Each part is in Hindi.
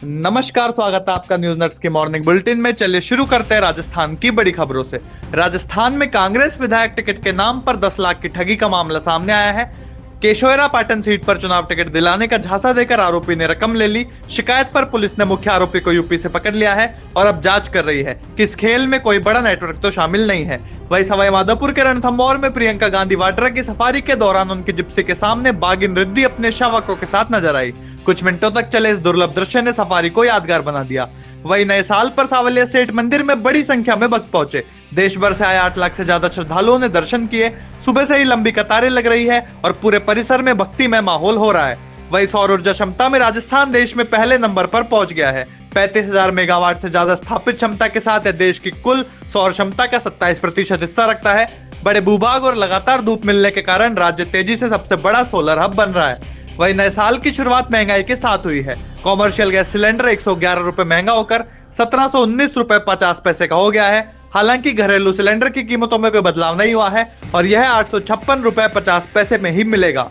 नमस्कार, स्वागत है आपका न्यूज नट्स के मॉर्निंग बुलेटिन में। चलिए शुरू करते हैं राजस्थान की बड़ी खबरों से। राजस्थान में कांग्रेस विधायक टिकट के नाम पर 10 लाख की ठगी का मामला सामने आया है। केशोरा पाटन सीट पर चुनाव टिकट दिलाने का झांसा देकर आरोपी ने रकम ले ली। शिकायत पर पुलिस ने मुख्य आरोपी को यूपी से पकड़ लिया है और अब जांच कर रही है कि इस खेल में कोई बड़ा नेटवर्क तो शामिल नहीं है। वहीं सवाईमाधोपुर के रणथंभौर में प्रियंका गांधी वाड्रा की सफारी के दौरान उनकी जिप्सी के सामने बागिन रिद्धि अपने शावकों के साथ नजर आई। कुछ मिनटों तक चले इस दुर्लभ दृश्य ने सफारी को यादगार बना दिया। वहीं नए साल पर सावलिया सेठ मंदिर में बड़ी संख्या में भक्त पहुंचे। देश भर से आए 8 लाख से ज्यादा श्रद्धालुओं ने दर्शन किए। सुबह से ही लंबी कतारें लग रही है और पूरे परिसर में भक्तिमय माहौल हो रहा है। वहीं सौर ऊर्जा क्षमता में राजस्थान देश में पहले नंबर पर पहुंच गया है। 35,000 मेगावाट से ज्यादा स्थापित क्षमता के साथ देश की कुल सौर क्षमता का 27% हिस्सा रखता है। बड़े भूभाग और लगातार धूप मिलने के कारण राज्य तेजी से सबसे बड़ा सोलर हब बन रहा है। वहीं नए साल की शुरुआत महंगाई के साथ हुई है। कॉमर्शियल गैस सिलेंडर 111 रुपए महंगा होकर 1719 रुपए 50 पैसे का हो गया है। हालांकि घरेलू सिलेंडर की कीमतों में कोई बदलाव नहीं हुआ है और यह 856 रुपए 50 पैसे में ही मिलेगा।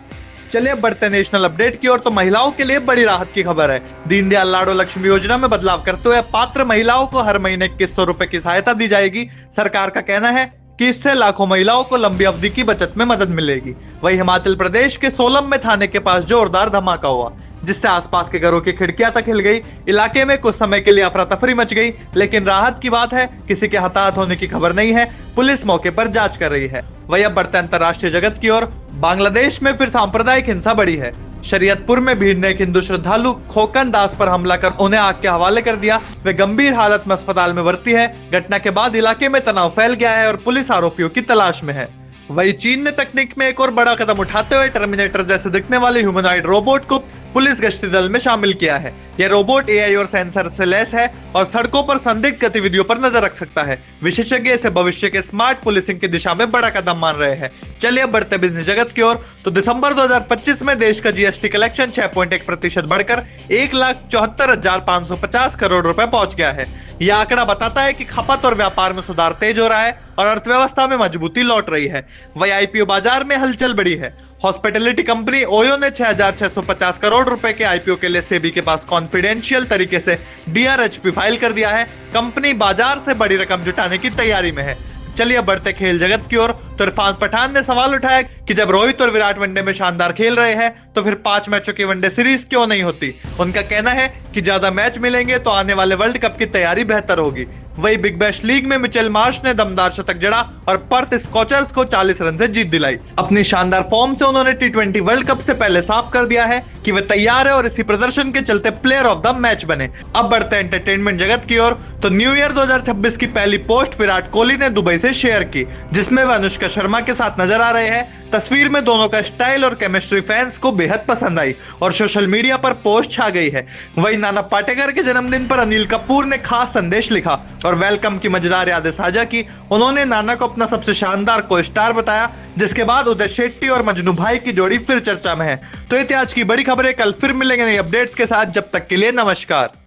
चलिए अब बढ़ते नेशनल अपडेट की ओर। तो महिलाओं के लिए बड़ी राहत की खबर है। दीनदयाल लाडो लक्ष्मी योजना में बदलाव करते हुए पात्र महिलाओं को हर महीने 2100 रुपए की सहायता दी जाएगी। सरकार का कहना है कि इससे लाखों महिलाओं को लंबी अवधि की बचत में मदद मिलेगी। वहीं हिमाचल प्रदेश के सोलम में थाने के पास जोरदार धमाका हुआ, जिससे आसपास के घरों की खिड़कियां तक हिल गई। इलाके में कुछ समय के लिए अफरा तफरी मच गई, लेकिन राहत की बात है किसी के हताहत होने की खबर नहीं है। पुलिस मौके पर जांच कर रही है। वहीं अब बढ़ते अंतर्राष्ट्रीय जगत की ओर। बांग्लादेश में फिर सांप्रदायिक हिंसा बढ़ी है। शरीयतपुर में भीड़ ने एक हिंदू श्रद्धालु खोकन दास पर हमला कर उन्हें आग के हवाले कर दिया। वे गंभीर हालत में अस्पताल में भर्ती है। घटना के बाद इलाके में तनाव फैल गया है और पुलिस आरोपियों की तलाश में है। वहीं चीन ने तकनीक में एक और बड़ा कदम उठाते हुए टर्मिनेटर जैसे दिखने वाले ह्यूमनॉइड रोबोट को पुलिस गश्ती दल में शामिल किया है। यह रोबोट एआई और सेंसर से लैस है और सड़कों पर संदिग्ध गतिविधियों पर नजर रख सकता है। विशेषज्ञ इसे भविष्य के स्मार्ट पुलिसिंग की दिशा में बड़ा कदम मान रहे हैं। चलिए अब बढ़ते बिजनेस जगत की ओर। तो दिसंबर 2025 में देश का जीएसटी कलेक्शन 6.1% बढ़कर 1,74,550 करोड़ रुपए पहुंच गया है। यह आंकड़ा बताता है कि खपत और व्यापार में सुधार तेज हो रहा है और अर्थव्यवस्था में मजबूती लौट रही है। वही आईपीओ बाजार में हलचल बढ़ी है। हॉस्पिटैलिटी कंपनी ओयो ने 6,650 करोड़ रुपए के आईपीओ के लिए सेबी के पास कॉन्फिडेंशियल तरीके से डीआरएचपी फाइल कर दिया है। कंपनी बाजार से बड़ी रकम जुटाने की तैयारी में है। चलिए बढ़ते खेल जगत की ओर। तो इरफान पठान ने सवाल उठाया कि जब रोहित और विराट वनडे में शानदार खेल रहे हैं तो फिर 5 मैचों की वनडे सीरीज क्यों नहीं होती। उनका कहना है कि ज्यादा मैच मिलेंगे तो आने वाले वर्ल्ड कप की तैयारी बेहतर होगी। वही बिग बैश लीग में मिचेल मार्श ने दमदार शतक जड़ा और पर्थ स्कॉचर्स को 40 रन से जीत दिलाई। अपनी शानदार फॉर्म से उन्होंने टी20 वर्ल्ड कप से पहले साफ कर दिया है कि वे तैयार है और इसी प्रदर्शन के चलते प्लेयर ऑफ द मैच बने। अब बढ़ते एंटरटेनमेंट जगत की ओर। तो न्यू ईयर 2026 की पहली पोस्ट विराट कोहली ने दुबई से शेयर की, जिसमें वह अनुष्का शर्मा के साथ नजर आ रहे हैं। तस्वीर में दोनों का स्टाइल और केमिस्ट्री फैंस को बेहद पसंद आई और सोशल मीडिया पर पोस्ट छा गई है। वहीं नाना पाटेकर के जन्मदिन पर अनिल कपूर ने खास संदेश लिखा और वेलकम की मजेदार यादें साझा की। उन्होंने नाना को अपना सबसे शानदार को स्टार बताया, जिसके बाद उदय शेट्टी और मजनू भाई की जोड़ी फिर चर्चा में है। तो ये थी आज की बड़ी खबरें। कल फिर मिलेंगे नई अपडेट्स के साथ। जब तक के लिए नमस्कार।